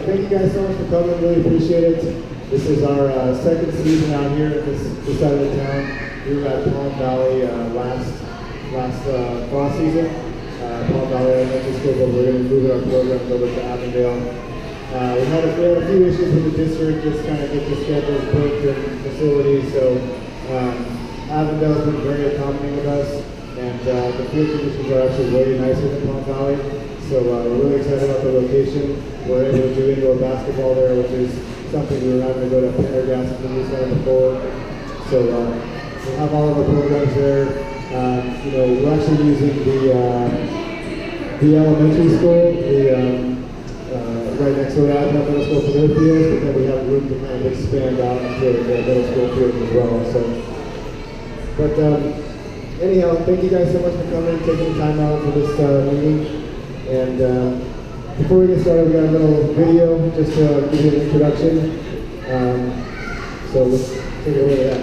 thank you guys so much for coming. Really appreciate it. This is our second season out here at this side of the town. We were at Avondale last fall season. Avondale Elementary School, but we're going to move our programs over to Avondale. We had a few issues with the district, just kind of get the schedules booked and facilities. So Avondale's been very accommodating with us, and the field conditions are actually way nicer than Palm Valley. So we're really excited about the location. We're able to do indoor basketball there, which is something we were having to go to Pendergast and do this before. So we'll have all of our programs there. We're actually using the elementary school, right next door to Avondale Middle School for their fields, but then we have room to kind of expand out into the middle school fields as well. So, but anyhow, thank you guys so much for coming, taking time out for this meeting. And before we get started, we got a little video just to give you an introduction. So let's take a look at that.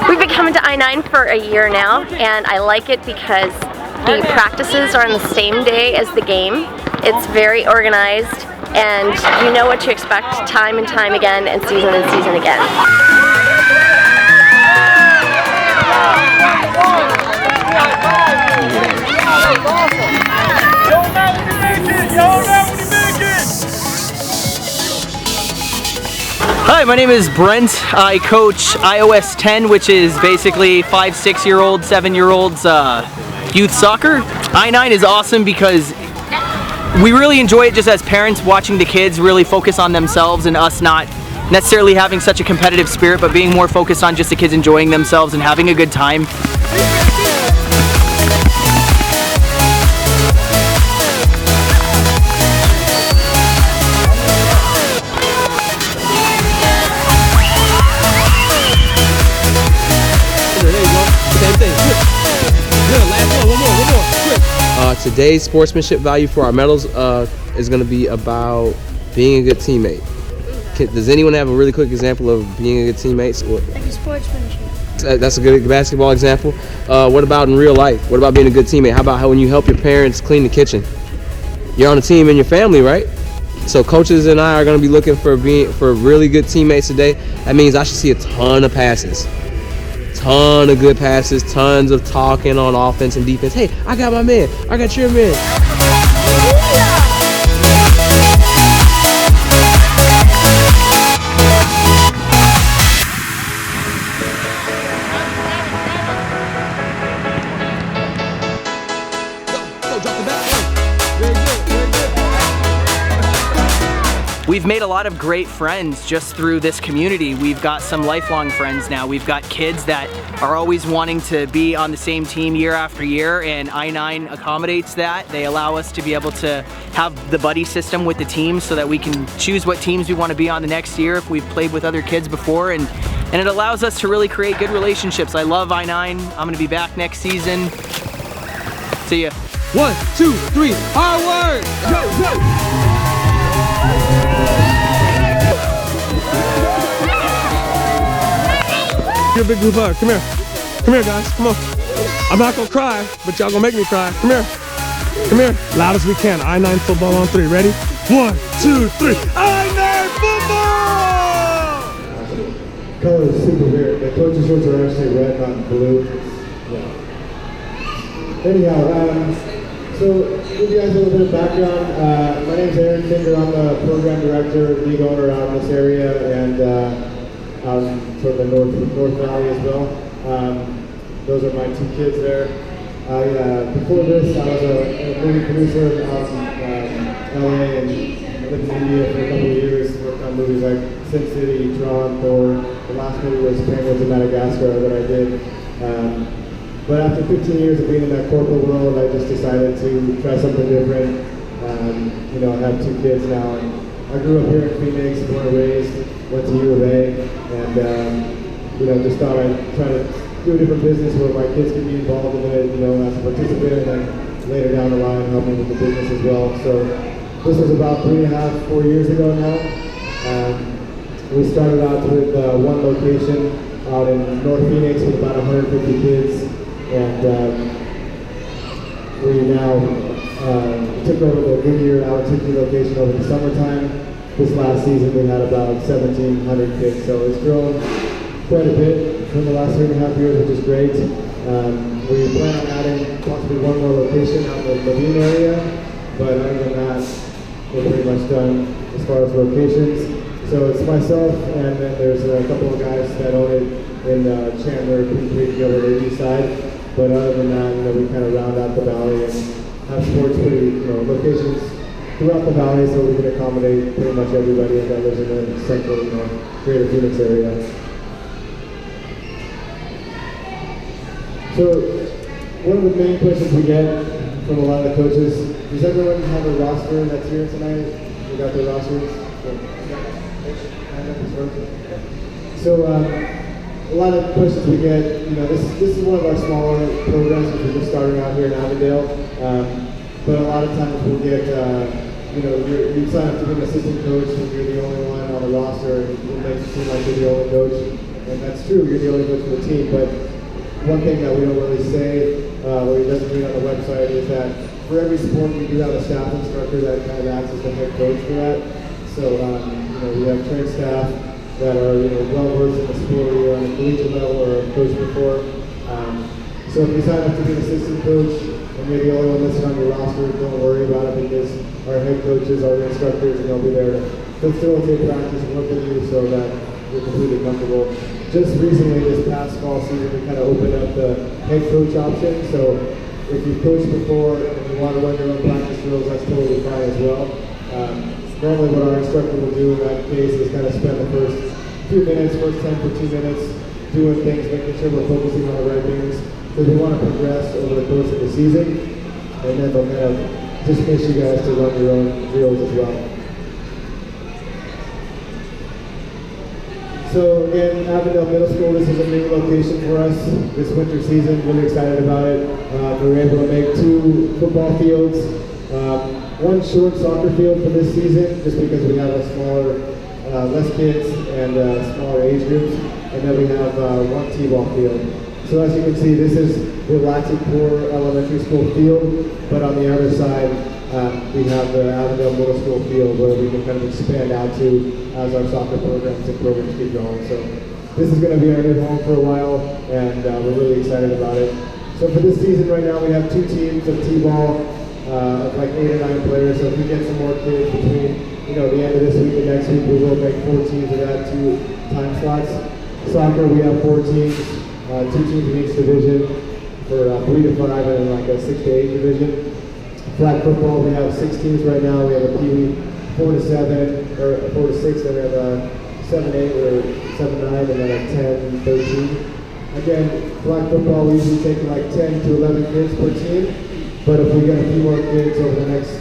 We've been coming to I-9 for a year now, and I like it because the practices are on the same day as the game. It's very organized, and you know what to expect time and time again, and season again. Hi, my name is Brent. I coach iOS 10, which is basically 5, 6-year-olds, 7-year-olds youth soccer. I9 is awesome because we really enjoy it just as parents, watching the kids really focus on themselves and us not necessarily having such a competitive spirit, but being more focused on just the kids enjoying themselves and having a good time. Today's sportsmanship value for our medals is going to be about being a good teammate. Does anyone have a really quick example of being a good teammate? Like a sportsmanship. That's a good basketball example. What about in real life? What about being a good teammate? How about when you help your parents clean the kitchen? You're on a team in your family, right? So coaches and I are going to be looking for really good teammates today. That means I should see a ton of passes. Ton of good passes, tons of talking on offense and defense. Hey, I got my man. I got your man. Go, drop the back. Very good. We've made a lot of great friends just through this community. We've got some lifelong friends now. We've got kids that are always wanting to be on the same team year after year, and I9 accommodates that. They allow us to be able to have the buddy system with the team so that we can choose what teams we want to be on the next year if we've played with other kids before, and it allows us to really create good relationships. I love I9. I'm going to be back next season. See ya. 1, 2, 3, hard work! Go, go! Give a big group hug. Come here. Come here, guys. Come on. I'm not going to cry, but y'all going to make me cry. Come here. Come here. Loud as we can. I-9 football on 3. Ready? 1, 2, 3. I-9 football! Color is super weird. The coaches' shirts are actually red, not blue. Yeah. Anyhow, so give you guys a little bit of background. My name's Aaron Kinder. I'm the program director, league owner out in this area, and from the North Valley as well. Those are my 2 kids there. Before this, I was a movie producer out in LA, and I lived in India for a couple of years, worked on movies like Sin City, Tron, Thor. The last movie was Penguins of Madagascar that I did. But after 15 years of being in that corporate world, I just decided to try something different. I have 2 kids now, and I grew up here in Phoenix, born and raised, went to U of A, and just thought I'd try to do a different business where my kids could be involved in it, as a participant, and then later down the line helping with the business as well. So This was about 3.5, 4 years ago now. We started out with one location out in North Phoenix with about 150 kids, and we now took over the Goodyear and Albuquerque location over the summertime. This last season we had about 1,700 kids, so it's grown quite a bit from the last 3.5 years, which is great. We plan on adding possibly one more location out in the Levine area, but other than that, we're pretty much done as far as locations. So it's myself, and then there's a couple of guys that own it in Chandler, Queen Creek, over the east side. But other than that, we kind of round out the valley and have sports locations throughout the valley, so we can accommodate pretty much everybody that lives in the central, greater Phoenix area. So one of the main questions we get from a lot of the coaches, does everyone have a roster that's here tonight? We got their rosters? So a lot of questions we get, this is one of our smaller programs which we're just starting out here in Avondale. But a lot of times we'll get, you sign up to be an assistant coach and you're the only one on the roster, and it makes it seem like you're the only coach. And that's true, you're the only coach for the team, but one thing that we don't really say, or it doesn't read on the website, is that for every sport we do have a staff instructor that kind of acts as the head coach for that. So we have trained staff that are well versed in the sport, either on a collegiate level or coached before. So if you sign up to be an assistant coach and you're the only one listed on your roster, don't worry about it, because our head coaches, our instructors, and they'll be there to facilitate practice and work with you so that you're completely comfortable. Just recently, this past fall season, we kind of opened up the head coach option. So if you've coached before and you want to run your own practice drills, that's totally fine as well. Normally what our instructor will do in that case is kind of spend the first 10, 15 minutes doing things, making sure we're focusing on the right things, because we want to progress over the course of the season, and then they'll kind of dismiss you guys to run your own drills as well. So again, Avondale Middle School, this is a new location for us this winter season. Really excited about it. We were able to make 2 football fields, 1 short soccer field for this season, just because we have a smaller, less kids and smaller age groups, and then we have 1 t-ball field. So as you can see, this is the Latipore Elementary School field, but on the other side, we have the Avondale Middle School field where we can kind of expand out to as our soccer programs and programs keep going. So this is going to be our new home for a while, and we're really excited about it. So for this season right now, we have 2 teams of t-ball, like 8 or 9 players. So if we get some more kids between the end of this week and next week, we will make 4 teams of that 2 time slots. Soccer, we have 4 teams, 2 teams in each division for 3 to 5 and then like a 6 to 8 division. Flag football, we have 6 teams right now. We have a Pee-wee 4 to 7, or 4 to 6, then we have a 7 8 or 7 9, and then a 10 13. Again, flag football, we usually take like 10 to 11 kids per team, but if we get a few more kids over the next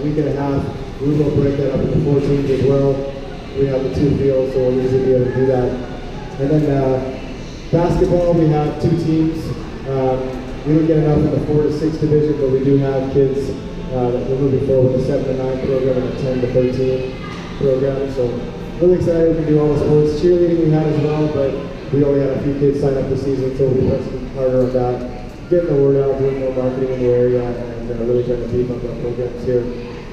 week and a half, we will break that up into 4 teams as well. We have the 2 fields, so we'll easily be able to do that. And then basketball, we have 2 teams. We don't get enough in the 4 to 6 division, but we do have kids that we're moving forward with a 7 to 9 program and a 10 to 13 program. So really excited we can do all the sports. Cheerleading we had as well, but we only had a few kids sign up this season, so we'll be pressing harder on that. Getting the word out, doing more marketing in the area, and really trying to beef up our programs here.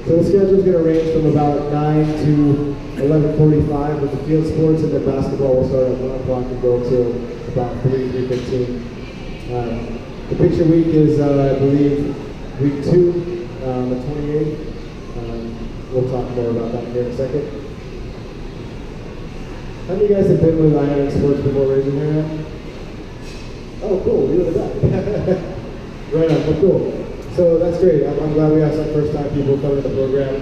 So the schedule is going to range from about 9 to 11:45 with the field sports, and then basketball will start at 1 o'clock and go till about 3:15. The picture week is, I believe, week 2, the 28th. We'll talk more about that here in a second. How many of you guys have been with I9 Sports before? Raise your hand. Oh, cool. You're the guy. Right on. Oh, cool. So that's great. I'm glad we have some first-time people coming to the program.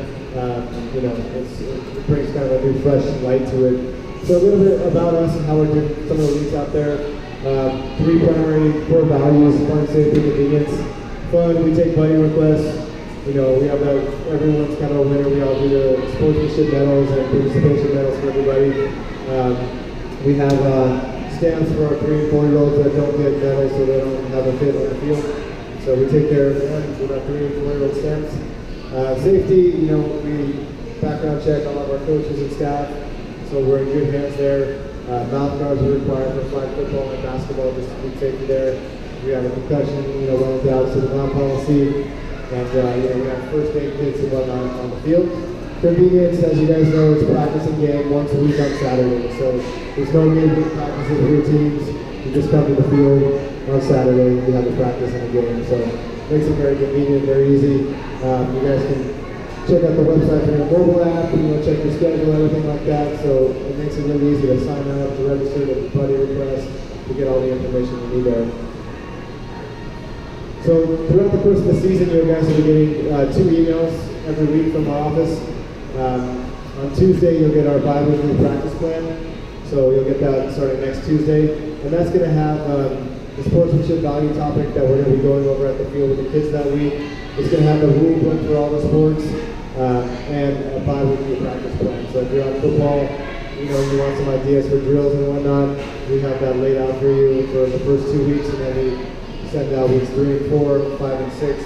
It brings kind of a new, fresh light to it. So a little bit about us and how we're doing some of the leagues out there. 3 primary core values: fun, safety, convenience. Fun, we take buddy requests. We have everyone's kind of a winner. We all do the sportsmanship medals and participation medals for everybody. We have stamps for our 3 and 4-year-olds that don't get medals so they don't have a fit on the field. So we take care of them with our 3 and 4-year-old stamps. Safety, you know, we background check all of our coaches and staff, so we're in good hands there. Mouth guards are required for flag football and basketball, just to keep safety there. We have a concussion, you know, well down to the non-policy, and you know, we have first aid kits and whatnot on the field. Convenience, as you guys know, it's practice and game once a week on Saturday, so there's no game practices for your teams. You just come to the field on Saturday, you have a practice and a game, so it makes it very convenient, very easy. You guys can check out the website for your mobile app, you know, check your schedule, everything like that, so it makes it really easy to sign up, to register, to buddy request, to get all the information you need there. So throughout the course of the season, you guys will be getting 2 emails every week from our office. On Tuesday, you'll get our bi-weekly practice plan. So you'll get that starting next Tuesday. And that's going to have the sportsmanship value topic that we're going to be going over at the field with the kids that week. It's going to have the rule book for all the sports and a bi-weekly practice plan. So if you're on football, you know, you want some ideas for drills and whatnot, we have that laid out for you for the first 2 weeks, and then we send out weeks 3 and 4, 5 and 6,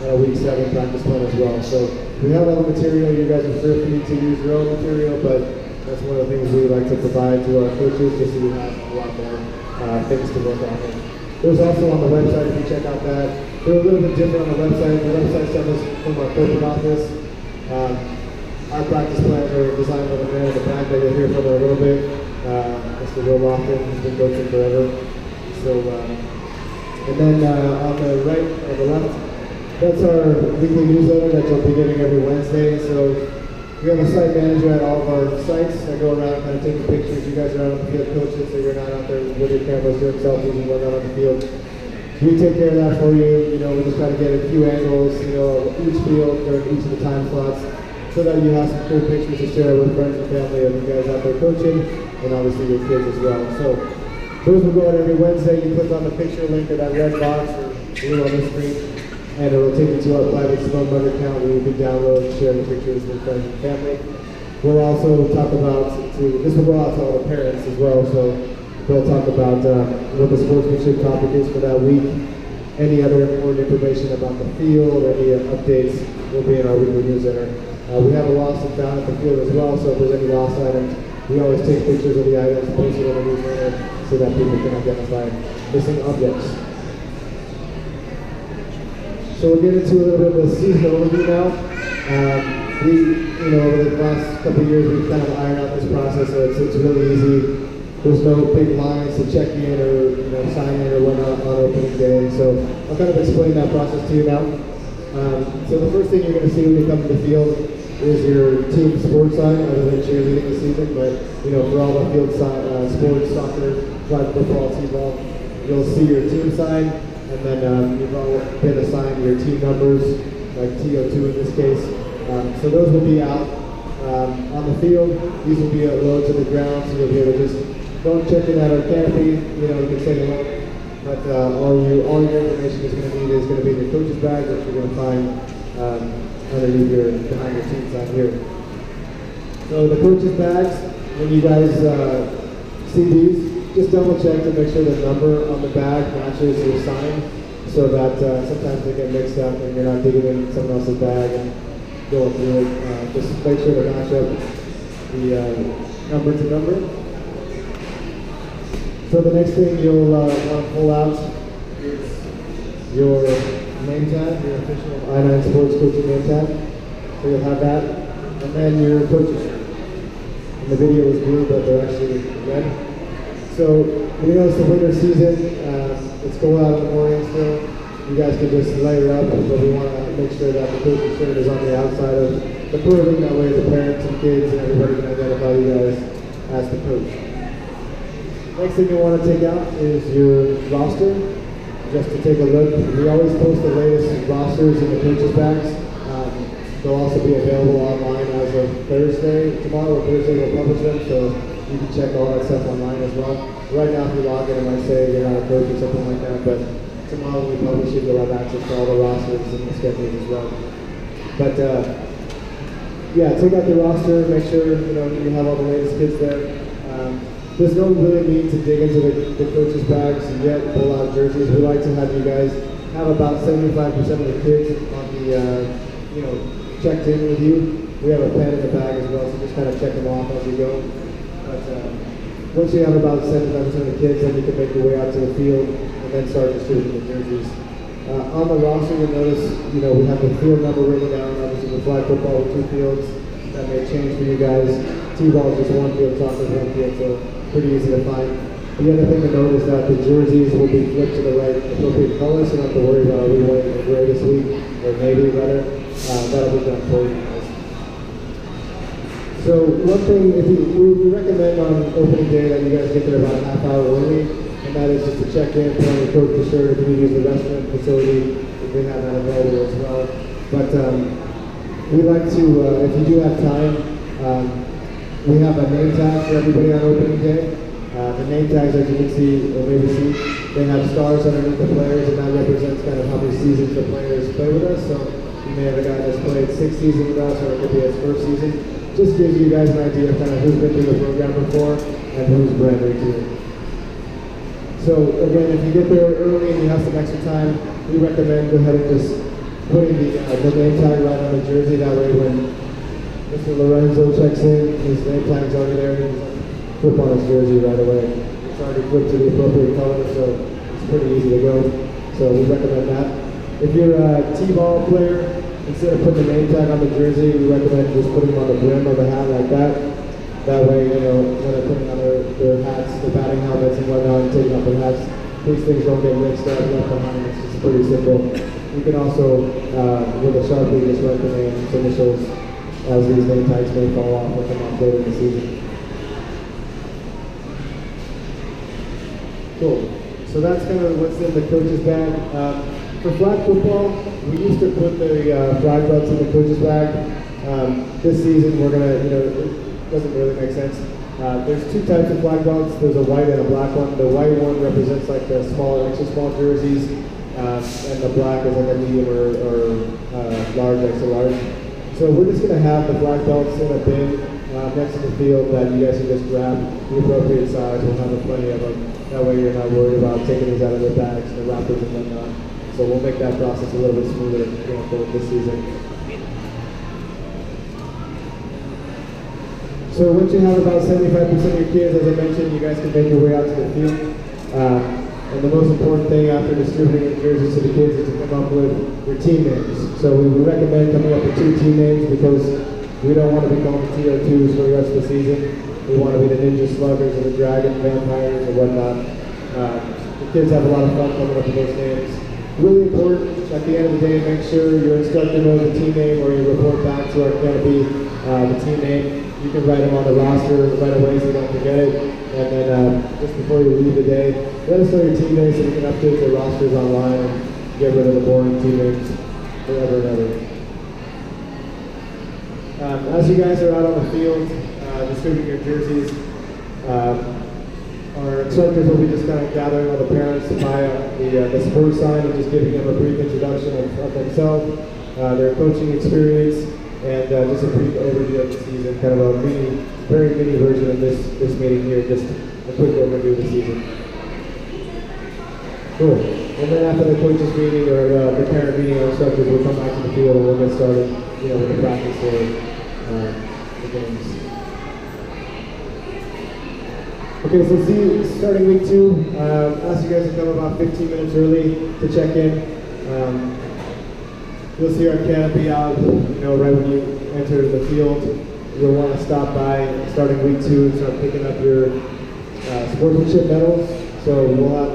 and a week 7 practice plan as well. So we have all the material. You guys are free to use your own material, but that's one of the things we like to provide to our coaches, just so you have a lot more things to work on. There's also on the website, if you check out that, they're a little bit different on the website. The website stuff is from our corporate office. Our practice plans are designed by the man in the back that you'll hear from in a little bit. Mr. Will Lofton, he's been coaching forever. So, and then on the right or the left, that's our weekly newsletter that you'll be getting every Wednesday. So we have a site manager at all of our sites that go around kind of taking pictures. You guys are out on the field coaching, so you're not out there with your cameras doing selfies and whatnot on the field. We take care of that for you. You know, we just try to get a few angles, you know, of each field during each of the time slots, so that you have some cool pictures to share with friends and family of you guys out there coaching, and obviously your kids as well. So those will go out every Wednesday. You click on the picture link of that red box or blue on the screen, and it will take you to our private Spoonbug account where you can download and share the pictures with friends and family. We'll also talk about, this will go out to all the parents as well, so they'll talk about what the sportsmanship topic is for that week. Any other important information about the field, any updates will be in our weekly newsletter. We have a lost and found at the field as well, so if there's any lost items, we always take pictures of the items, post it on the newsletter so that people can identify missing objects. So we'll get into a little bit of the season overview now. You know, over the last couple of years, we've kind of ironed out this process, so it's really easy. There's no big lines to check in or, you know, sign in or whatnot on opening day. So I'll kind of explain that process to you now. So the first thing you're going to see when you come to the field is your team sports sign, other than cheerleading this season. But, you know, for all the field sports, soccer, flag football, t-ball, you'll see your team sign. And then you've all been assigned your team numbers, like TO2 in this case. So those will be out on the field. These will be low to the ground, so you'll be able to just go check in at our canopy. You know, you can say hello. But all your information is going to need is going to be in your coach's bag, which you're going to find underneath behind your team sign here. So the coach's bags, when you guys see these, just double check to make sure the number on the bag matches your sign, so that sometimes they get mixed up and you're not digging in someone else's bag and going through it. Just make sure to match up the number to number. So the next thing you'll want to pull out is your name tag, your official I9 Sports Coaching name tag. So you'll have that, and then your coach's shirt. And the video is blue, but they're actually red. So we know it's the winter season. It's cold out in the morning still. You guys can just layer up, but we want to make sure that the coach's shirt is on the outside of the clothing. That way the parents and kids and everybody can identify you guys as the coach. Next thing you want to take out is your roster, just to take a look. We always post the latest rosters in the coaches' bags. They'll also be available online as of Thursday. Tomorrow or Thursday we'll publish them, so you can check all that stuff online as well. Right now if you log in, it might say you're not a coach or something like that, but tomorrow when we publish it, you'll have access to all the rosters and the schedules as well. But yeah, take out the roster, make sure you have all the latest kids there. There's no really need to dig into the coaches' bags yet, pull out jerseys. We like to have you guys have about 75% of the kids on the checked in with you. We have a pen in the bag as well, so just kind of check them off as you go. But once you have about 75% of the kids, then you can make your way out to the field and then start distributing the jerseys. On the roster, you'll notice, we have the field number written down. Obviously, the flag football with 2 fields. That may change for you guys. T-ball is just 1 field, soccer is 1 field, so pretty easy to find. The other thing to note is that the jerseys will be flipped to the right appropriate color, so you don't have to worry about reweighing the gray this week, or navy rather. That'll be done for you guys. So one thing, we recommend on opening day that you guys get there about a half hour early, and that is just to check in, put on your coat for sure. If you use the restaurant facility, they have that available as well. But we like to, if you do have time, we have a name tag for everybody on opening day. The name tags, as you can see, or maybe see, they have stars underneath the players, and that represents kind of how many seasons the players play with us. So you may have a guy that's played 6 seasons with us, or it could be his first season. Just gives you guys an idea of kind of who's been through the program before and who's brand new to it. So again, if you get there early and you have some extra time, we recommend go ahead and just putting the name tag right on the jersey. That way when Mr. Lorenzo checks in, his name tag's already there, and he's flip on his jersey right away. It's already flipped to the appropriate color, so it's pretty easy to go. So we recommend that. If you're a T-ball player, instead of putting the name tag on the jersey, we recommend just putting them on the brim of the hat like that. That way, when they're putting on their hats, the batting helmets and whatnot, and taking off their hats, these things don't get mixed up, left behind. It's just pretty simple. You can also, with a Sharpie, just write the name's initials, as these name tags may fall off or come off later in the season. Cool. So that's kind of what's in the coach's bag. For flag football, we used to put the flag belts in the coach's bag. This season, we're gonna, it doesn't really make sense. There's 2 types of flag belts. There's a white and a black one. The white one represents like the small, extra small jerseys, and the black is like a medium or large, extra large. So we're just gonna have the flag belts in a bin next to the field that you guys can just grab the appropriate size. We'll have plenty of them. That way you're not worried about taking these out of their bags and the wrappers and whatnot. So we'll make that process a little bit smoother going forward this season. So once you have about 75% of your kids, as I mentioned, you guys can make your way out to the field. And the most important thing after distributing the jerseys to the kids is to come up with your team names. So we would recommend coming up with 2 team names because we don't want to be called the TO2s for the rest of the season. We want to be the Ninja Sluggers or the Dragon Vampires or whatnot. The kids have a lot of fun coming up with those names. Really important, at the end of the day, make sure your instructor knows the team name or you report back to our canopy the team name. You can write them on the roster right away so you don't forget it. And then just before you leave the day, let us know your team names so we can update the rosters online and get rid of the boring team names forever and ever. As you guys are out on the field distributing your jerseys, our instructors will be just kind of gathering all the parents by the sports sign and just giving them a brief introduction of themselves, their coaching experience, and just a brief overview of the season, kind of a very mini version of this meeting here, just a quick overview of the season. Cool. And then after the coaches meeting or the parent meeting, our instructors will come back to the field and we'll get started, with the practice or the games. Okay, so starting week 2, ask you guys to come about 15 minutes early to check in. You'll see our canopy out, right when you enter the field. You'll want to stop by starting week 2 and start picking up your sportsmanship medals. So we'll have,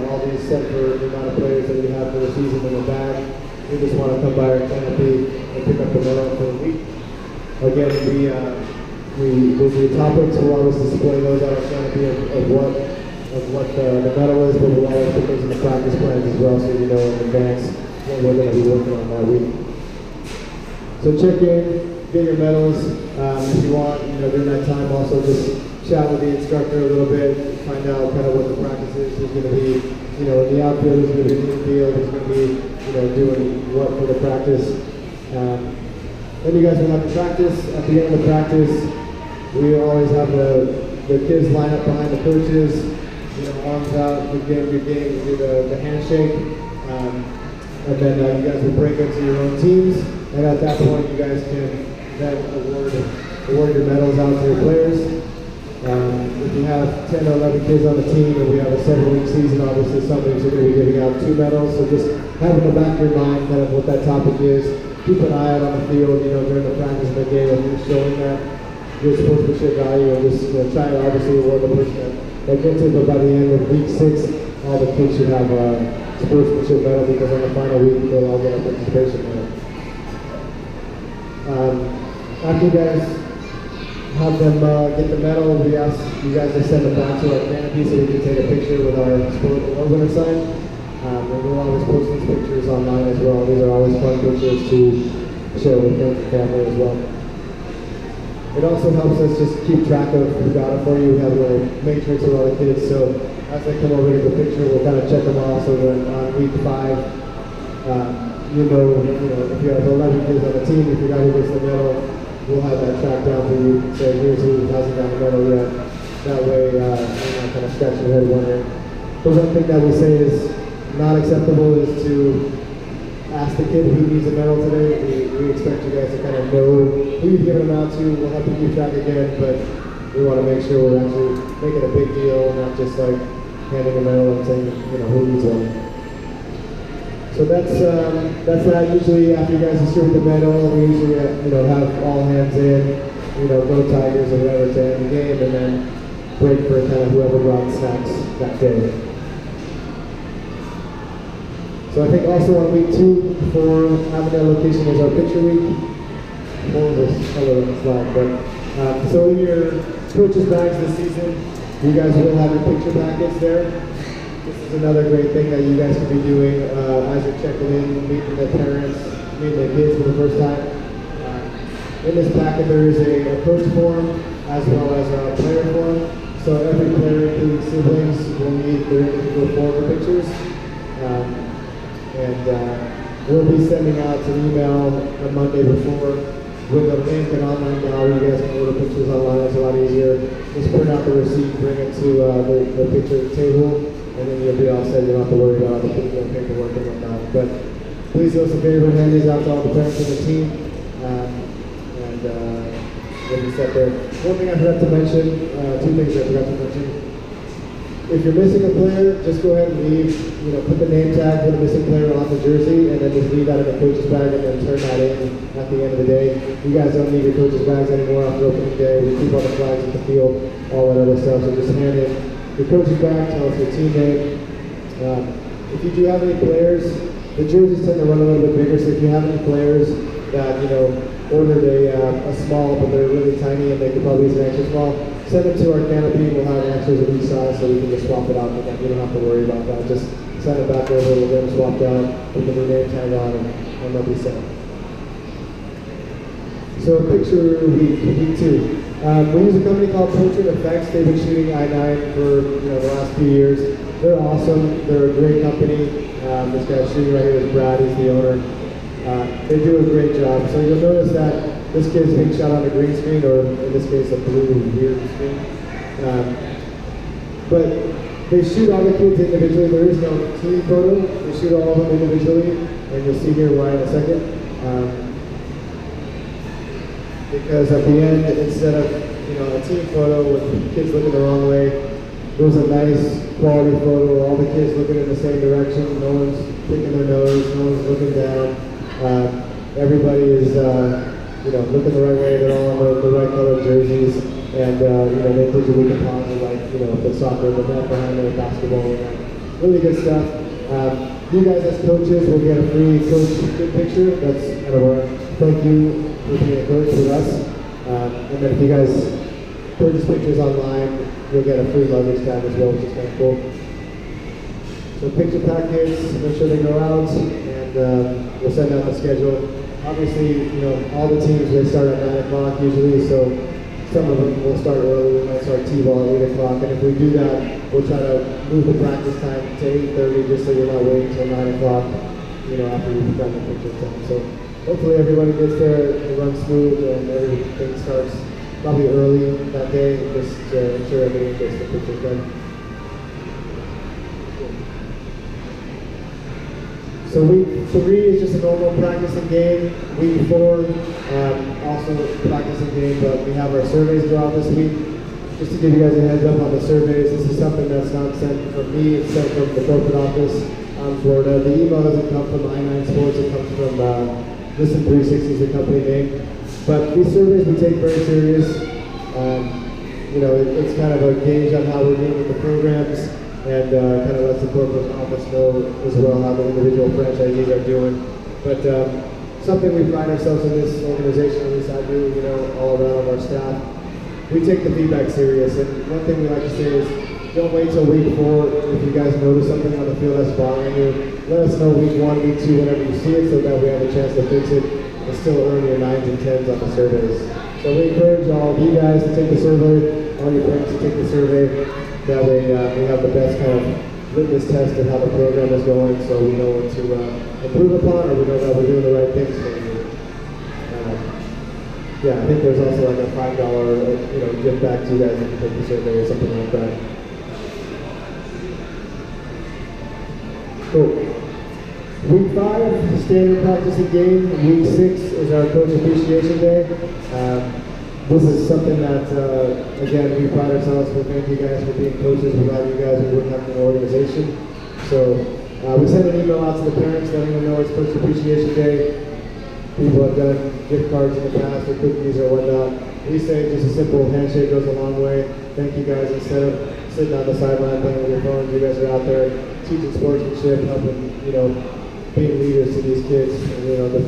all these set for the amount of players that we have for the season in the bag. You just want to come by our canopy and pick up the medal for the week. Again, with the topics, we'll always display those on our canopy of what the medal is, but we'll always put those in the practice plans as well, so you know in advance what we're going to be working on that week. So check in, get your medals. If you want, during that time, also just chat with the instructor a little bit, find out kind of what the practice is. Who's going to be, in the outfield, who's going to be in the field, who's going to be, doing what for the practice. Then you guys will have to practice. At the end of the practice, we always have the kids line up behind the coaches, arms out, good game, we do the handshake. And then you guys will break into your own teams, And at that point, you guys can then award your medals out to your players. If you have 10 or 11 kids on the team and we have a 7-week season, obviously some weeks are going to be giving out 2 medals. So just have in the back of your mind kind of what that topic is. Keep an eye out on the field, during the practice of the game, and who's showing that good sportsmanship value, and just try to obviously award the person that gets it. But by the end of week 6, all the kids should have a sportsmanship medal, because on the final week they'll all get a participation medal. After you guys have them get the medal, we ask you guys to send it back to our canopy so we can take a picture with our sport award winner sign. And we'll always post these pictures online as well. These are always fun pictures to share with friends and family as well. It also helps us just keep track of who got it for you. We have a little matrix with all the kids, so as they come over to the picture, we'll kind of check them all. So that on week 5, if you have 11 kids on the team, if you got who gets the medal, we'll have that tracked down for you. So here's who hasn't got the medal yet. That way, you're not kind of scratching your head wondering. The one thing that we say is not acceptable is to ask the kid who needs a medal today. We expect you guys to kind of know who you've given them out to. We'll have to keep track again, but we want to make sure we're actually making a big deal, not just like handing a medal and saying, who needs one. So that's that. Usually after you guys distribute the medal, we usually have all hands in, go Tigers or whatever to end the game, and then break for kind of whoever brought snacks that day. So I think also on week 2 for Avondale location is our picture week. More of this color on the slide, but so in your coaches' bags this season, you guys will have your picture packets there. This is another great thing that you guys can be doing as you're checking in, meeting the parents, meeting the kids for the first time. In this packet there is a coach form as well as a player form. So every player, including siblings, will need their individual form of pictures. We'll be sending out an email the Monday before with a link and online gallery. You guys can order pictures online. It's a lot easier. Just print out the receipt, bring it to the picture table, and then you'll be all set. You don't have to worry about the paperwork and whatnot. But please do us a favor, hand these out to all the parents and the team, and we'll be set there. One thing I forgot to mention, 2 things I forgot to mention. If you're missing a player, just go ahead and leave, put the name tag for the missing player on the jersey, and then just leave that in the coach's bag and then turn that in at the end of the day. You guys don't need your coach's bags anymore after opening day. We keep all the flags at the field, all that other stuff. So just hand in your coach's bag, tell us your team name. If you do have any players, the jerseys tend to run a little bit bigger, so if you have any players that, ordered a small, but they're really tiny and they could probably use an extra small, send it to our canopy. We'll have extras of each size so we can just swap it out. But you don't have to worry about that. Just send it back over. We'll get them swapped out with the new name tag on, and they'll be set. So picture week 2. We use a company called Portrait Effects. They've been shooting I-9 for the last few years. They're awesome. They're a great company. This guy shooting right here is Brad. He's the owner. They do a great job. So you'll notice that this kid's being shot on a green screen, or in this case, a blue weird screen. But they shoot all the kids individually. There is no team photo. They shoot all of them individually, and you'll see here why in a second. Because at the end, instead of a team photo with kids looking the wrong way, there's a nice quality photo. All the kids looking in the same direction. No one's picking their nose. No one's looking down. Everybody is looking the right way. They're all in the right colored jerseys, and they digitally composite like the soccer, the net behind the basketball. Really good stuff. You guys as coaches will get a free coach picture. That's kind of our thank you for being a coach with us. And then if you guys purchase pictures online, you'll get a free luggage tag as well, which is kind of cool. So picture packets, make sure they go out, and we'll send out the schedule. Obviously, all the teams, they start at 9 o'clock usually, so some of them will start early. We might start T-ball at 8 o'clock, and if we do that, we'll try to move the practice time to 8:30, just so you're not waiting until 9 o'clock, after you've done the picture time. So hopefully everybody gets there, it runs smooth, and everything starts probably early that day, just to ensure everyone gets the picture done. So So week 3 is just a normal practicing game. Week 4, also practicing game, but we have our surveys go out this week. Just to give you guys a heads up on the surveys, this is something that's not sent from me, it's sent from the corporate office in Florida. The email doesn't come from I9 Sports, it comes from Listen 360 is the company name. But these surveys we take very serious. You know, it's kind of a gauge on how we're doing with the programs, and kind of lets the corporate office know as well how the individual franchisees are doing. But something we pride ourselves in this organization, at least I do, you know, all around our staff. We take the feedback serious, and one thing we like to say is, don't wait till week 4 if you guys notice something on the field that's bothering you. Let us know week 1, week 2, whenever you see it, so that we have a chance to fix it and still earn your 9s and 10s on the surveys. So we encourage all of you guys to take the survey, all your parents to take the survey. That way we have the best kind of litmus test of how the program is going, so we know what to improve upon, or we know that we're doing the right things for you. Yeah, I think there's also like a $5 gift back to you guys if you take the survey or something like that. Cool. Week 5, standard practicing game. Week 6 is our Coach Appreciation Day. This is something that, again, we pride ourselves with. Thank you guys for being coaches. Without you guys, we wouldn't have an organization. So we sent an email out to the parents letting them know it's Coach Appreciation Day. People have done gift cards in the past or cookies or whatnot. We say just a simple handshake goes a long way. Thank you guys. Instead of sitting on the sideline playing with your phones, you guys are out there teaching sportsmanship, helping, being leaders to these kids, the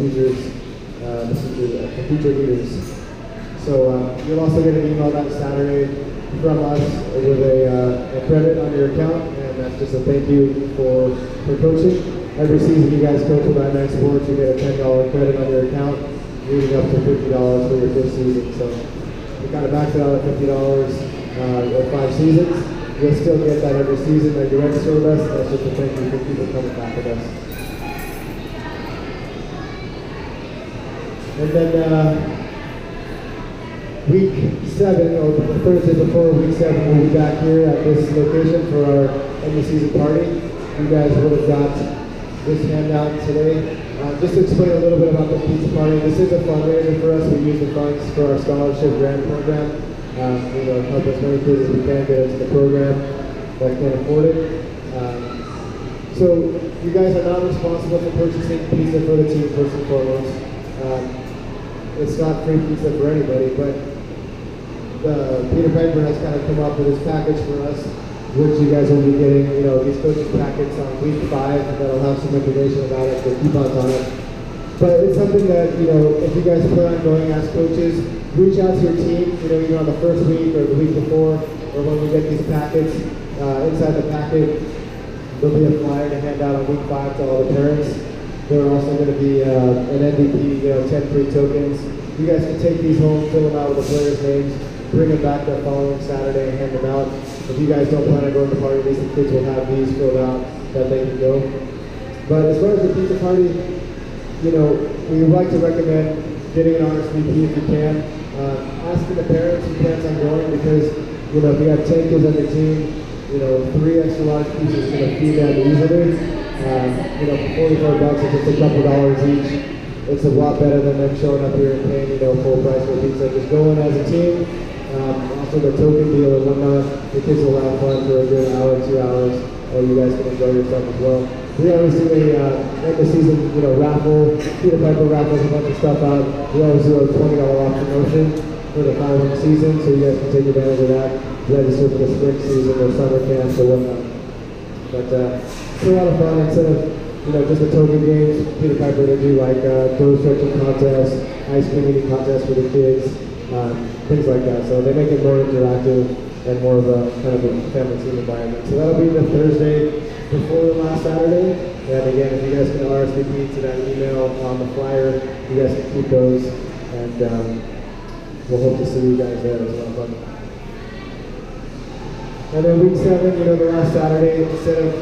future leaders. So you'll also get an email that Saturday from us with a credit on your account, and that's just a thank you for coaching. Every season you guys coach with I9 Sports, you get a $10 credit on your account, leading up to $50 for your 5th season. So we kind of maxed it out at $50 at 5 seasons. You'll still get that every season that you register with us. That's just a thank you for people coming back with us. And then week 7, or the Thursday before week 7, we'll be back here at this location for our end of season party. You guys would have got this handout today. Just to explain a little bit about the pizza party. This is a fundraiser for us. We use the funds for our scholarship grant program. Help as many kids as we can get into the program that can't afford it. So you guys are not responsible for purchasing pizza for the team first and foremost. It's not free pizza for anybody, but Peter Piper has kind of come up with this package for us, which you guys will be getting, these coaches packets on week 5 that'll have some information about it, the coupons on it. But it's something that, if you guys plan on going as coaches, reach out to your team, either on the first week or the week before, or when we get these packets. Inside the packet, there'll be a flyer to hand out on week 5 to all the parents. There are also going to be an MVP, 10 free tokens. You guys can take these home, fill them out with the players' names, bring them back the following Saturday and hand them out. If you guys don't plan on going to the party, at least the kids will have these filled out that they can go. But as far as the pizza party, we would like to recommend getting an RSVP if you can. Asking the parents who plans on going, because if you have 10 kids on your team, 3 extra large pizzas is going to feed them easily. For $44, it's just a couple dollars each. It's a lot better than them showing up here and paying, full price for pizza. Just going as a team. Also the token deal and whatnot. The kids will have fun for a good hour, 2 hours, or you guys can enjoy yourself as well. We always do a end of season, raffle. Peter Piper raffles a bunch of stuff out. We always do a $20 off promotion for the following season, so you guys can take advantage of that. Register for the spring season or summer camps or whatnot. But it's a lot of fun. Instead of just the token games, Peter Piper, they do like throw stretching contests, ice cream eating contests for the kids, things like that. So they make it more interactive and more of a kind of a family team environment. So that'll be the Thursday before the last Saturday. And again, if you guys can RSVP to that email on the flyer, you guys can keep those, and we'll hope to see you guys there as well. And then week 7, the last Saturday, instead of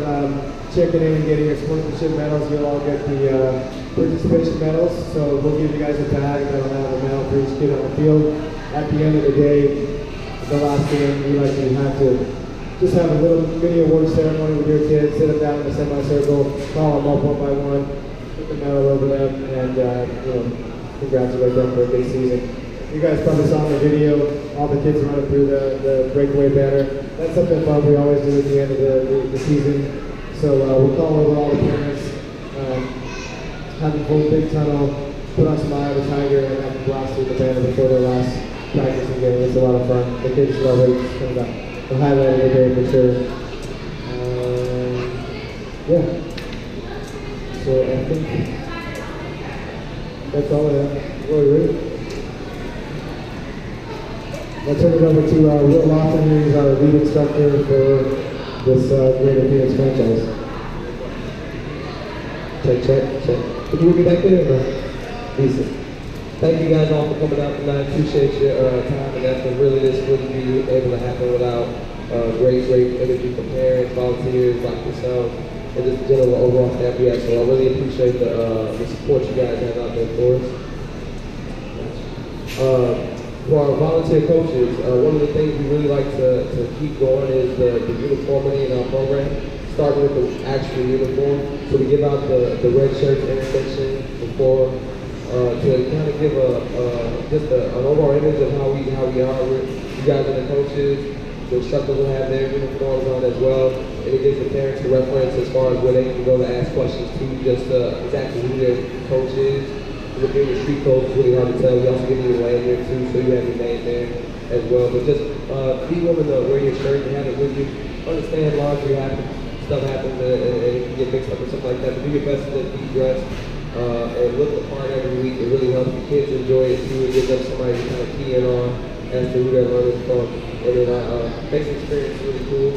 checking in and getting your sportsmanship medals, you'll all get the participation medals. So we'll give you guys a bag that'll have a medal for each kid on the field. At the end of the day, the last game, you have to just have a little mini award ceremony with your kids, sit them down in a semicircle, call them up one by one, put the medal over them, and you know, congratulate them for a big season. You guys probably saw in the video, all the kids running through the breakaway banner. That's something fun we always do at the end of the season. So we'll call over all the parents, have them pull a big tunnel, put on some Eye of the Tiger, and have them blast through the banner before their last practicing game. It's a lot of fun. The kids should already come back. The highlight of the day for sure. Yeah. So I think that's all I have. Roy, ready? I'll turn it over to Will Lawson, who's our lead instructor for this Greater Phoenix franchise. Check. Could you be back there? Or? Decent. Thank you guys all for coming out tonight. Appreciate your time and effort. Really, this wouldn't be able to happen without great energy from parents, volunteers like yourself, and just general overall staff we have. So I really appreciate the support you guys have out there for us. For our volunteer coaches, one of the things we really like to keep going is the uniformity in our program, starting with the actual uniform. So we give out the red shirts and section before to kind of give just an overall image of how we are. You guys are the coaches. The instructors will have their uniforms on as well, and it gives the parents a reference as far as where they can go to ask questions to, just exactly who their coach is. With being a street coach, it's really hard to tell. We also give you a lanyard too, so you have your name there as well. But just be willing to wear your shirt and have it with you. Understand laundry happens, stuff happens, and it can get mixed up or something like that. But do your best to be dressed and look the part every week. It really helps the kids enjoy it too. It gives them somebody to kind of key in on as to who they're learning from. And then makes the experience really cool.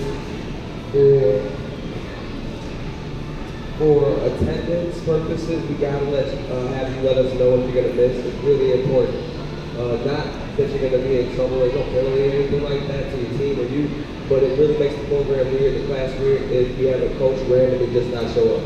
For attendance purposes, we gotta have you let us know if you're gonna miss. It's really important. Not that you're gonna be in trouble or no penalty or anything like that to your team or you, but it really makes the program weird, the class weird, if you have a coach randomly just not show up.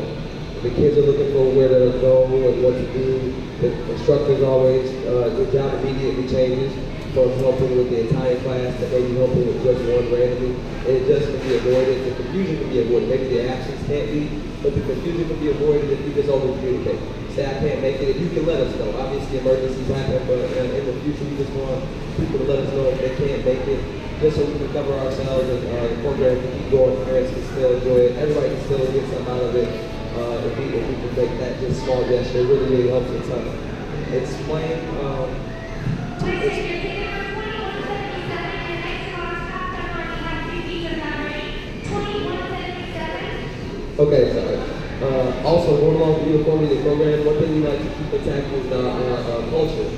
The kids are looking for where to go and what to do. The instructors always, their job immediately changes from helping with the entire class to maybe helping with just one randomly. And it just can be avoided. The confusion can be avoided. Maybe the absence can't be, but the confusion can be avoided if you just over communicate. Say, I can't make it, and you can let us know. Obviously, emergencies happen, but in the future, we just want people to let us know if they can't make it, just so we can cover ourselves and the program can keep going. Parents can still enjoy it. Everybody can still get something out of it. If we can make that just small gesture, it really helps a ton. Explain. Okay, sorry. Also, going along with the uniformity of the program, one thing we like to keep intact is our culture.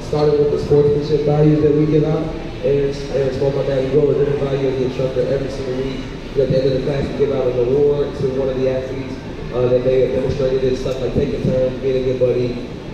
Starting with the sportsmanship values that we give out, and spoke about that. We go over the value of the instructor every single week. At the end of the class, we give out an award to one of the athletes that may have demonstrated it, stuff like taking turns, being a good buddy,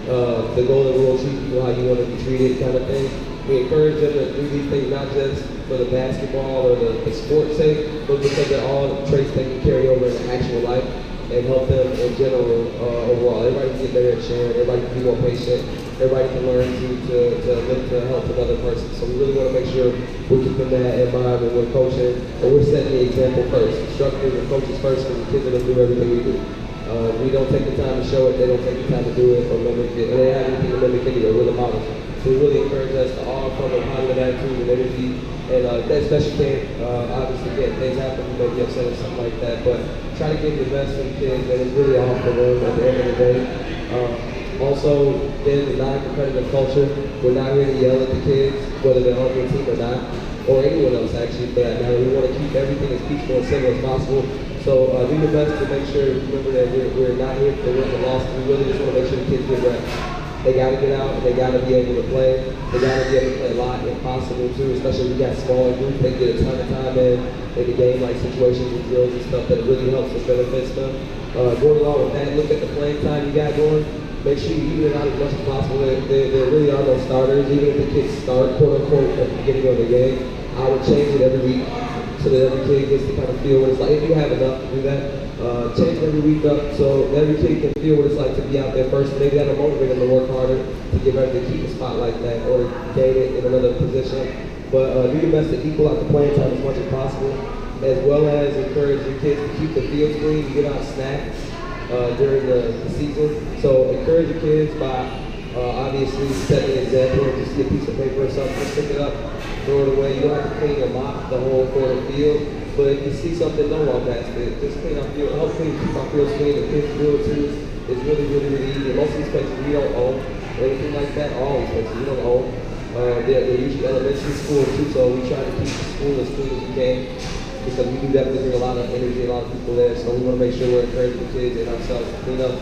the golden rule, treat people how you want to be treated, kind of thing. We encourage them to do these things not just for the basketball or the sport's sake, but because they're all traits they can carry over into actual life and help them in general overall. Everybody can get better at sharing, everybody can be more patient, everybody can learn to live to help another person. So we really want to make sure we're keeping that in mind when we're coaching, and we're setting the example first. Instructors and coaches first, because the kids are going to do everything we do. We don't take the time to show it, they don't take the time to do it or mimic it, and they have anything to mimic anyway, we're the models. So we really encourage us to all come with positive attitude and energy, and as best you can, obviously things happen, you may be upset or something like that, but try to give the best for the kids, and it's really all for them at the end of the day. Also, in the non-competitive culture, we're not here to yell at the kids, whether they're on your team or not, or anyone else actually for that matter. We want to keep everything as peaceful and civil as possible. So do your best to make sure, remember that we're not here for win or loss. We really just want to make sure the kids get reps. They got to get out, they got to be able to play. They got to be able to play a lot if possible too, especially if we got smaller groups. They get a ton of time in the game, like situations and drills and stuff that really helps and benefits them. Going along with that, look at the playing time you got going. Make sure you even it out as much as possible. There really are no starters, even if the kids start, quote unquote, at the beginning of the game. I would change it every week so that every kid gets to kind of feel what it's like. If you have enough to do that. Change every week up so every kid can feel what it's like to be out there first. Maybe that'll motivate them to work harder to get ready to keep a spot like that or gain it in another position. but do your best to equal out the playing time as much as possible, as well as encourage your kids to keep the field clean, to give out snacks during the season. So encourage your kids by obviously setting an example. If you see a piece of paper or something, just pick it up, throw it away. You don't have to clean or mop the whole court or field, but if you see something, don't walk past it. Just clean our field, help keep our fields clean. The kids do it too. It's really, really, really easy. Most of these places we don't own or anything like that. All these places we don't own. They're usually elementary schools too, so we try to keep the school as clean as we can, because we do definitely bring a lot of energy, a lot of people there, so we want to make sure we're encouraging the kids and ourselves to clean up.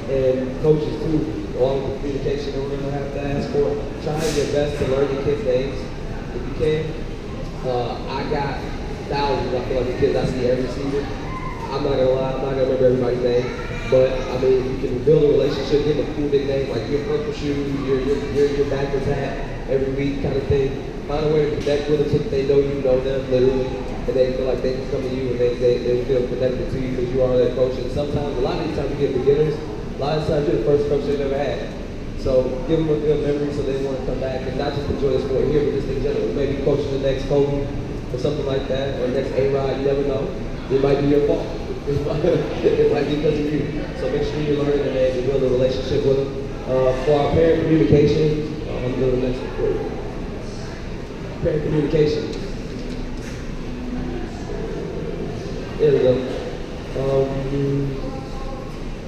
And coaches too, along with the communication that we're going to have to ask for, trying your best to learn your kids' names if you can. I got thousands, I feel like, the kids I see every season. I'm not going to lie, I'm not going to remember everybody's name, but I mean, you can build a relationship, give them a cool nickname, like your purple shoes, your backwards hat, every week kind of thing. Find a way to connect with them so that they know you know them, literally, and they feel like they can come to you and they feel connected to you because you are their coach. And sometimes, a lot of these times you get beginners, a lot of times you're the first coach they've ever had. So give them a good memory so they want to come back and not just enjoy the sport here, but just in general. Maybe coaching the next Kobe or something like that, or next A-Rod, you never know. It might be your fault. It might be because of you. So make sure you're learning their names and build a relationship with them. For our parent communication, I'm going to do the next one for you. Parent communication. There we go.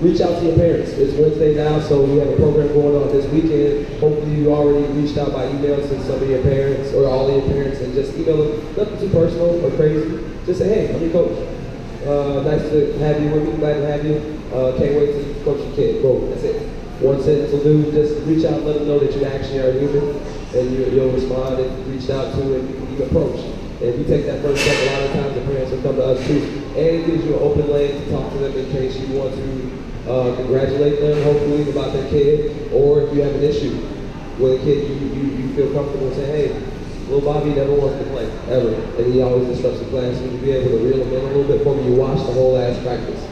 Reach out to your parents. It's Wednesday now, so we have a program going on this weekend. Hopefully you already reached out by email to some of your parents or all of your parents and just email them, nothing too personal or crazy. Just say, hey, I'm your coach. Nice to have you with me, glad to have you. Can't wait to coach your kid. Boom, that's it. One sentence will do. Just reach out and let them know that you actually are human and you'll respond if you reached out to and you approach. And if you take that first step, a lot of times the parents will come to us too. And it gives you an open lane to talk to them in case you want to congratulate them, hopefully, about their kid, or if you have an issue with a kid, you feel comfortable saying, hey, little Bobby never wants to play, ever, and he always disrupts the class. You can be able to reel him in a little bit for me. You watch the whole last practice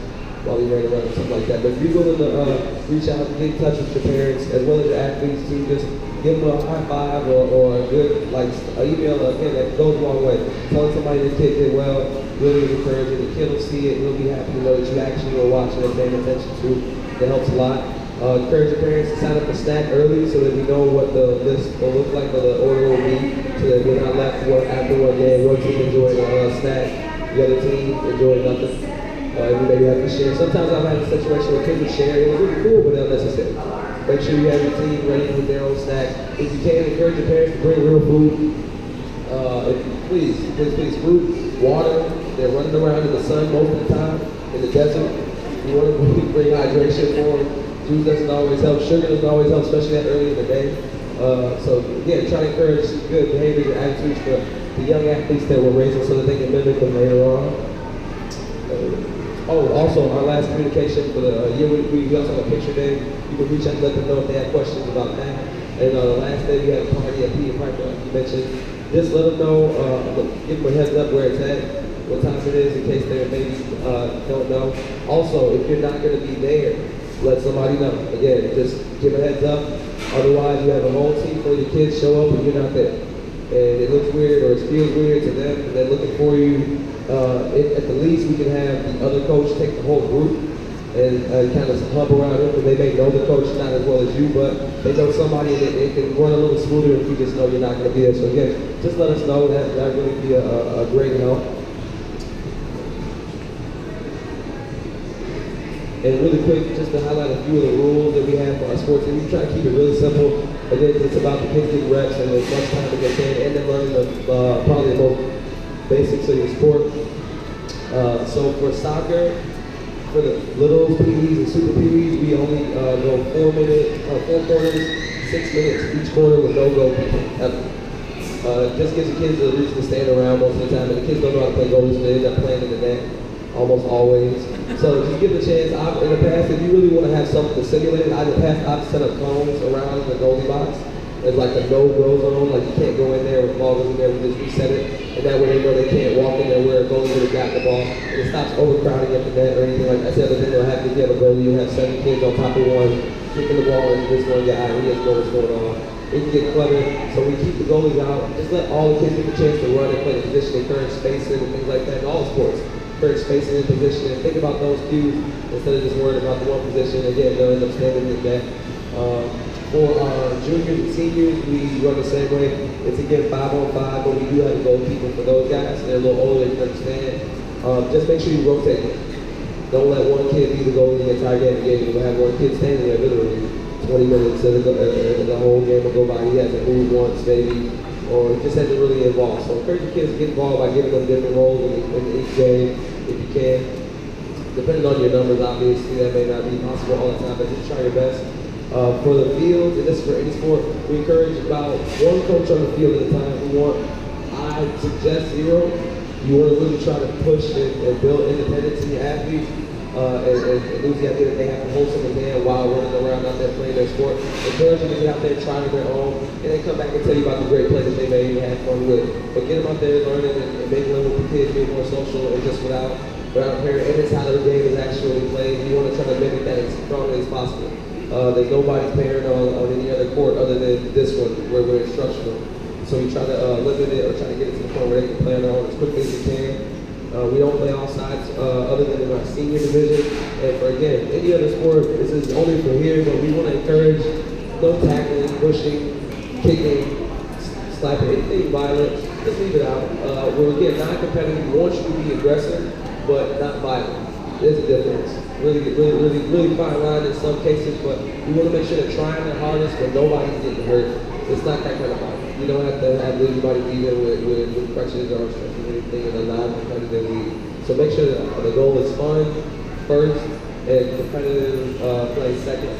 while he ran around or something like that. But if you're willing to reach out and get in touch with your parents, as well as your athletes too, just give them a high five or a good, like, email, again, that goes a long way. Telling somebody the kid did well really is encouraging. The kid will see it, he'll be happy to know that you actually are watching and paying attention to. That helps a lot. Encourage your parents to sign up for snack early so that we know what the list will look like or the order will be, so that we're not left after one game, one team enjoying a snack, the other team enjoying nothing. Everybody have to share. Sometimes I've had a situation where kids would share. It was really cool, but unnecessary. Make sure you have your team ready with their own snacks. If you can, encourage your parents to bring real food. Please, food, water. They're running around in the sun most of the time, in the desert. You want to bring hydration for them. Juice doesn't always help. Sugar doesn't always help, especially that early in the day. So again, try to encourage good behaviors and attitudes for the young athletes that we're raising so that they can mimic them later on. Also, our last communication for the year, we also have a picture day. You can reach out and let them know if they have questions about that. And the last day, we had a party at Peter Piper, like you mentioned. Just let them know, give them a heads up where it's at, what time it is, in case they maybe don't know. Also, if you're not going to be there, let somebody know. Again, just give a heads up. Otherwise, you have a whole team full of your kids show up and you're not there. And it looks weird or it feels weird to them, and they're looking for you. At the least, we can have the other coach take the whole group and kind of hub around him, because they may know the coach not as well as you, but they know somebody and it can run a little smoother if you just know you're not going to be there. So again, just let us know. That would really be a great help. And really quick, just to highlight a few of the rules that we have for our sports team. We try to keep it really simple. Again, it's about the kids getting reps and as much time as they can, and then learning probably the most basics of your sport. So for soccer, for the littles, Pee-wees, and super Pee-wees, we only go 4 quarters, 6 minutes each quarter with no goal people. Just gives the kids a reason to stand around most of the time, and the kids don't know how to play goalies, so they end up playing in the net almost always. So just give it a chance. In the past, if you really want to have something to simulate it, I've set up cones around the goalie box. There's like a no-go zone, like you can't go in there with the ball goes in there, we just reset it, and that way they know they can't walk in there where a goalie would have got the ball. And it stops overcrowding at the net or anything like that. That's the other thing they'll have. If you have a goalie, you'll have 7 kids on top of one, kicking the ball, and this one guy, he doesn't know what's going on. it can get cluttered. So we keep the goalies out. Just let all the kids get the chance to run and play the position, encourage spacing and things like that in all sports. Encourage spacing and position and think about those cues instead of just worrying about the one position. Again, they'll end up standing in that. For our juniors and seniors, we run the same way. It's again 5-on-5, but we do have a goalkeeper for those guys. They're a little older, they can understand. Just make sure you rotate them. Don't let one kid be the goalie the entire game. Again, you'll have one kid standing there literally 20 minutes and the whole game will go by. He hasn't moved once, maybe, or just hasn't really involved. So encourage the kids to get involved by giving them different roles in each game if you can. Depending on your numbers, obviously, that may not be possible all the time, but just try your best. For the field, and this is for any sport, we encourage about one coach on the field at a time. I suggest 0. You want to really try to push and build independence in your athletes, and lose the idea that they have to hold someone's hand while running around out there playing their sport. Encourage them to get out there, trying their own, and then come back and tell you about the great play that they made and had fun with. But get them out there learning and making them with the kids, being more social and just without a parent. And it's how the game is actually played. You want to try to mimic that as strongly as possible. There's nobody's parent on any other court other than this one where we're instructional. So we try to limit it or try to get it to the point where they can play on their own as quickly as they can. We don't play all sides other than in our senior division. And for, again, any other sport, this is only for here, but we want to encourage no tackling, pushing, kicking, slapping, anything violent. Just leave it out. We're, again, non-competitive. We want you to be aggressive, but not violent. There's a difference. Really fine line in some cases, but we want to make sure they're trying their hardest, but nobody's getting hurt. It's not that kind of fight. You don't have to have anybody be there with crutches or anything in a non-competitive league. So make sure that the goal is fun first and competitive play second.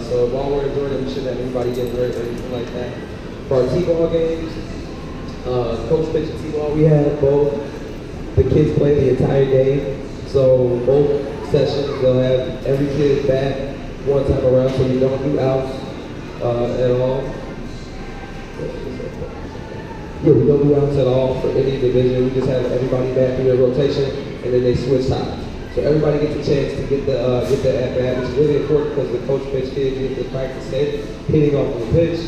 So while we're enjoying it, we shouldn't have anybody getting hurt or anything like that. For our T-ball games, coach pitch and T-ball, we have both. The kids play the entire game. So both sessions, they'll have every kid back one time around, so you don't do outs at all. Yeah, we don't do outs at all for any division. We just have everybody back through their rotation, and then they switch sides. So everybody gets a chance to get the at-bat, which is really important because the coach pitch kids get to practice hitting off of the pitch.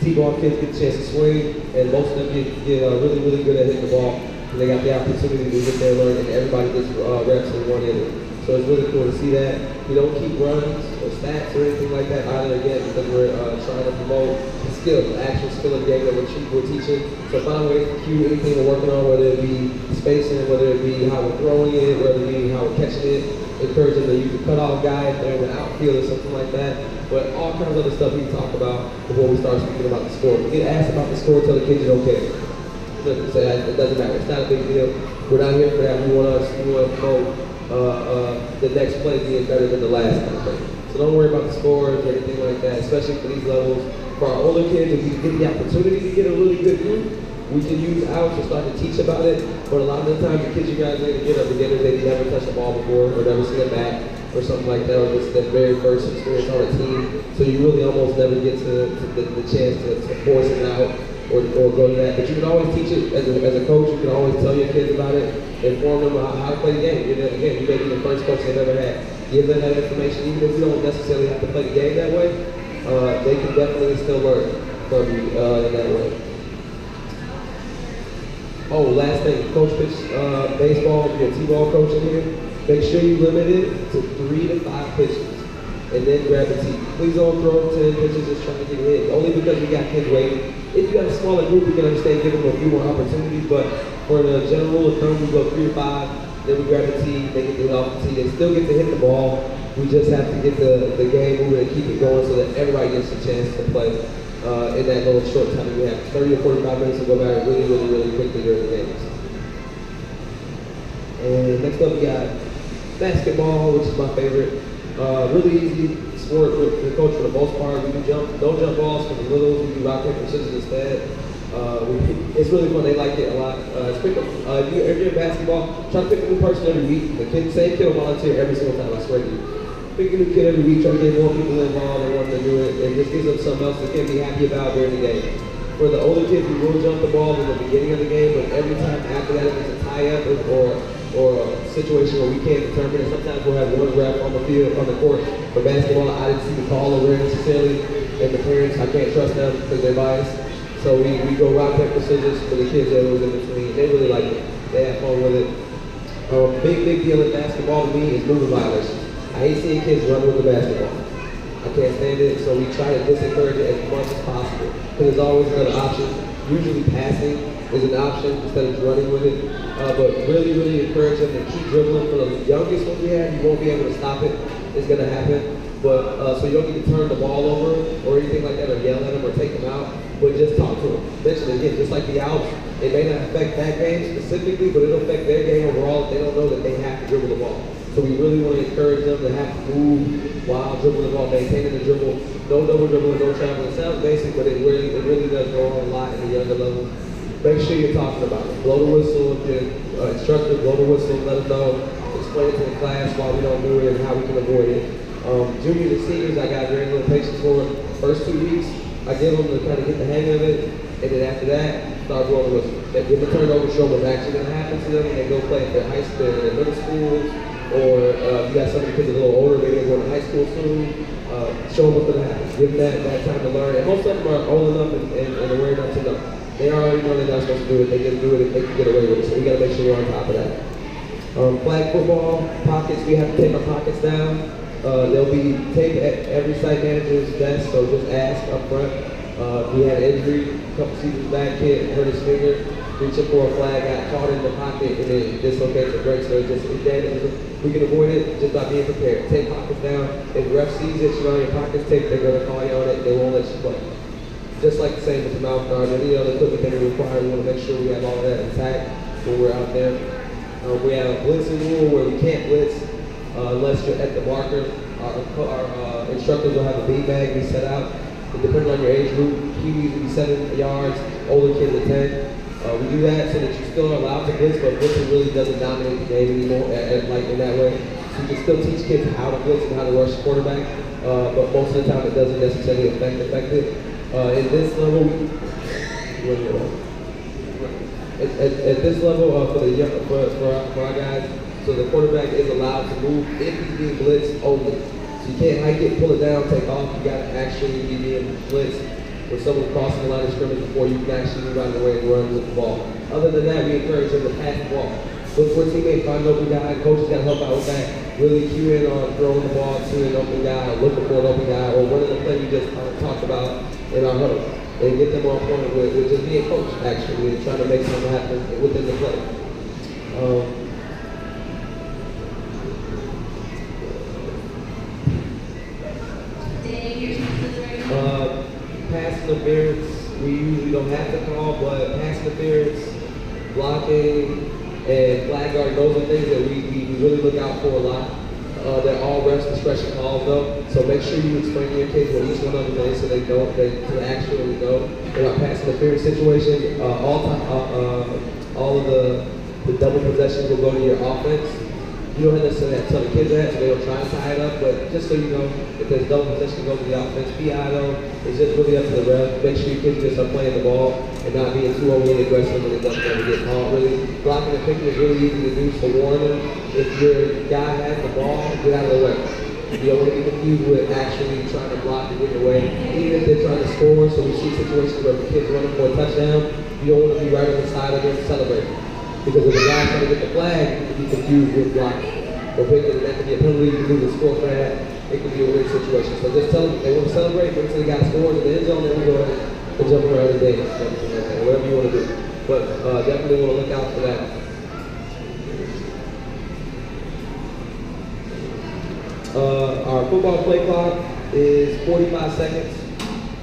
T-ball kids get a chance to swing, and most of them get really good at hitting the ball. They got the opportunity to get there, learn, and everybody gets reps in one inning. So it's really cool to see that. We don't keep runs or stats or anything like that either, again, because we're trying to promote the skill, the actual skill of the game that we're teaching. So find ways to cue anything we're working on, whether it be spacing, whether it be how we're throwing it, whether it be how we're catching it. Encourage them to use a cutoff guy if they're in the outfield or something like that. But all kinds of other stuff we talk about before we start speaking about the score. If you get asked about the score, tell the kids you don't care. Say it doesn't matter. It's not a big deal. We're not here for that. We want to promote the next play being better than the last kind of thing. So don't worry about the scores or anything like that, especially for these levels. For our older kids, if we get the opportunity to get a really good group, we can use outs and start to teach about it. But a lot of the times, the kids you guys are going to get are beginners. They've never touched the ball before or never seen a bat or something like that, or this their very first experience on a team. So you really almost never get to the chance to force it out. Or go to that, but you can always teach it as a coach. You can always tell your kids about it, inform them how to play the game. Again, you may be the first coach they've ever had. Give them that information, even if you don't necessarily have to play the game that way. They can definitely still learn from you in that way. Oh, last thing, coach pitch baseball. If you're a T-ball coach in here, make sure you limit it to 3 to 5 pitches. And then grab the tee. Please don't throw 10 pitches just trying to get hit. Only because we got kids waiting. If you have a smaller group, we can understand giving them a few more opportunities. But for the general rule of thumb, we go 3 to 5. Then we grab the tee. They can do it off the tee. They still get to hit the ball. We just have to get the game moving and keep it going so that everybody gets a chance to play in that little short time we have. 30 or 45 minutes to go by really quickly during the games. And next up, we got basketball, which is my favorite. Really easy sport with the coach for the most part. We do no jump balls for the littles. We do rock, paper, scissors instead. It's really fun. They like it a lot. If you're in basketball, try to pick a new person every week. The same kid will volunteer every single time, I swear to you. Pick a new kid every week, try to get more people involved and want to do it, and just gives them something else they can be happy about during the game. For the older kids, we will jump the ball in the beginning of the game, but every time after that, if it's a tie-up or a situation where we can't determine it, sometimes we'll have one ref on the field, on the court. For basketball, I didn't see the call over necessarily, and the parents parents, I can't trust them because they're biased. So we go rock, paper, scissors for the kids that was in between. They really like it. They have fun with it. Big deal in basketball to me is movement violations. I hate seeing kids run with the basketball. I can't stand it, so we try to disencourage it as much as possible. Because there's always another option. Usually passing is an option instead of running with it. But really encourage them to keep dribbling. For the youngest one we have, you won't be able to stop it. It's gonna happen. But so you don't need to turn the ball over or anything like that, or yell at them or take them out. But just talk to them. Mention it again, just like the outs. It may not affect that game specifically, but it'll affect their game overall if they don't know that they have to dribble the ball. So we really want to encourage them to have to move while dribbling the ball, maintaining the dribble. No double dribbling, no traveling. It sounds basic, but it really does go on a lot in the younger levels. Make sure you're talking about it. Blow the whistle if you're instructor, blow the whistle, let them know. Explain it to the class why we don't do it and how we can avoid it. Juniors and seniors, I got very little patience for. First 2 weeks, I give them to kind of get the hang of it, and then after that, start blowing the whistle. If the turnover, show what's actually going to happen to them when they go play at their high school, their middle schools, or you got some of the kids a little older, maybe they're going to high school soon. Show them what's going to happen. Give them that time to learn. And most of them are old enough and aware enough to know. They already know they're not supposed to do it. They just do it if they can get away with it. So we got to make sure we're on top of that. Flag football, pockets, we have to tape our pockets down. There'll be tape at every site manager's desk, so just ask up front. We had an injury a couple seasons back, kid hurt his finger, reaching for a flag, got caught in the pocket, and then dislocates or breaks, so it damages. We can avoid it just by being prepared. Take pockets down. If the ref sees it, you know, your pockets taped, they're going to call you on it, they won't let you play. Just like the same with the mouth guard, any other equipment that we require, we want to make sure we have all of that intact when we're out there. We have a blitzing rule where we can't blitz unless you're at the marker. Our instructors will have a beanbag we set out. And depending on your age group, Kiwis will be 7 yards, older kids are 10. We do that so that you still are allowed to blitz, but blitzing really doesn't dominate the game anymore like in that way. So you can still teach kids how to blitz and how to rush the quarterback, but most of the time it doesn't necessarily affect it. In this level, at this level for our guys, so the quarterback is allowed to move if he's being blitzed only. So you can't hike it, pull it down, take off. You got to actually be being blitzed with someone crossing the line of scrimmage before you can actually move out of the way and run with the ball. Other than that, we encourage them to pass the ball. Look for a teammate, find an open guy. Coaches got to help out with that. Really cue in on throwing the ball to an open guy, or looking for an open guy, or running the play we just talked about in our huddle. And get them on point with just being coached, actually, and trying to make something happen within the play. Pass interference, we usually don't have to call, but pass interference, blocking, and flag guard, those are things that we really look out for a lot. They're all refs discretion calls though, so make sure you explain to your kids what each one of them is so they actually know. In our pass interference situation, all of the double possessions will go to your offense. You don't necessarily have to tell the kids that, so they don't try and tie it up, but just so you know, if there's double possession, go to the offense. PI though, it's just really up to the ref. Make sure your kids just are playing the ball and not being too overly aggressive when it doesn't ever get called. Really, blocking and picking is really easy to do, so warn them. If your guy has the ball, get out of the way. You don't want to be confused with actually trying to block and get away. Even if they're trying to score, so we see situations where the kids running for a touchdown, you don't want to be right on the side of them celebrating. Because if the guy's trying to get the flag, you can be confused with blocking. Or picking, that could be a penalty, you can lose the score for that. It could be a weird situation. So just tell them if they want to celebrate, wait till the guy scores in the end zone, then we go ahead and jump around the dance, whatever you want to do. But definitely want to look out for that. Our football play clock is 45 seconds.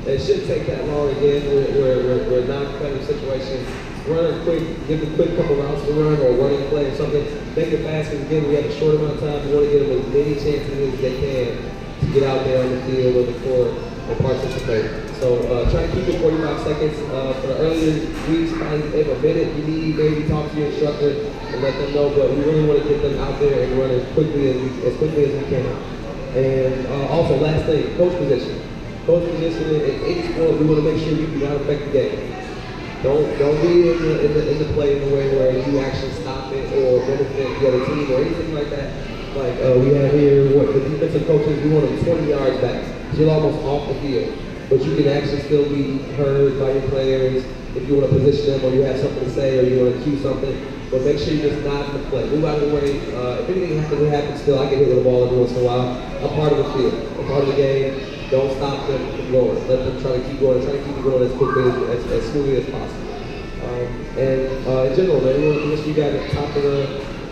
It shouldn't take that long again. We're a non-competitive situation. Run quick, give them a quick couple routes to run or running play or something. Make it fast because again, we have a short amount of time. We want to give them as many chances as they can to get out there on the field or the court and participate. So try to keep it 45 seconds. For the earlier weeks, probably if a minute you need, maybe talk to your instructor and let them know. But we really want to get them out there and run as quickly as we can. And also, last thing, coach position. Coach position in any sport, we want to make sure you do not affect the game. Don't be in the play in a way where you actually stop it or benefit the other team or anything like that. Like we have here, what the defensive coaches, we want them 20 yards back. So you're almost off the field. but you can actually still be heard by your players if you want to position them or you have something to say or you want to cue something. But make sure you're just not in the play. Move out of the way. If anything happens, it happens still. I get hit with the ball every once in a while. I'm part of the field. I'm part of the game. Don't stop them from going. Let them try to keep going. Try to keep it going as quickly, as smoothly as possible. In general, man, we want to wish you guys at the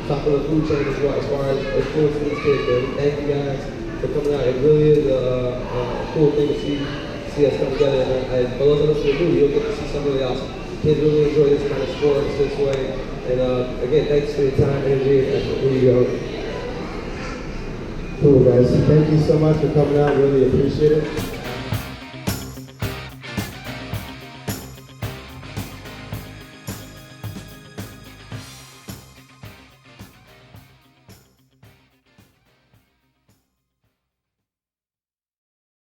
top of the food chain as well, as far as influencing these kids, man. Thank you guys for coming out. It really is a cool thing to see us come together. And for those of us who are new, you'll get to see something really awesome. Kids really enjoy this kind of sports this way. And again, thanks for your time, energy, and here you go. Cool, guys. Thank you so much for coming out. Really appreciate it.